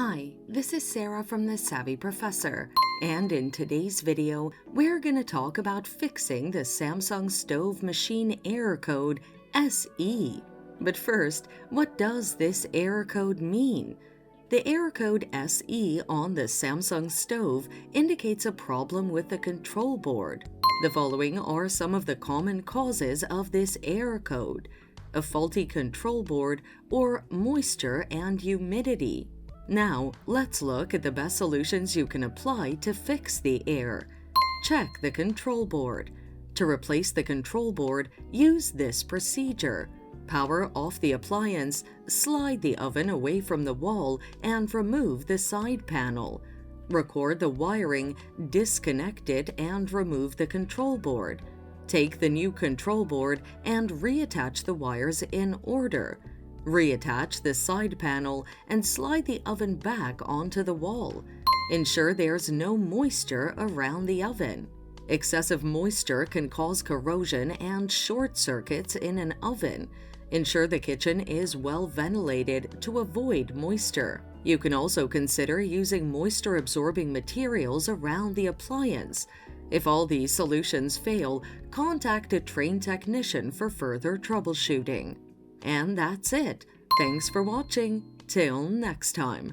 Hi, this is Sarah from The Savvy Professor, and in today's video, we're going to talk about fixing the Samsung Stove Machine Error Code SE. But first, what does this error code mean? The error code SE on the Samsung stove indicates a problem with the control board. The following are some of the common causes of this error code: a faulty control board or moisture and humidity. Now, let's look at the best solutions you can apply to fix the error. Check the control board. To replace the control board, use this procedure. Power off the appliance, slide the oven away from the wall, and remove the side panel. Record the wiring, disconnect it, and remove the control board. Take the new control board and reattach the wires in order. Reattach the side panel and slide the oven back onto the wall. Ensure there's no moisture around the oven. Excessive moisture can cause corrosion and short circuits in an oven. Ensure the kitchen is well ventilated to avoid moisture. You can also consider using moisture-absorbing materials around the appliance. If all these solutions fail, contact a trained technician for further troubleshooting. And that's it. Thanks for watching. Till next time.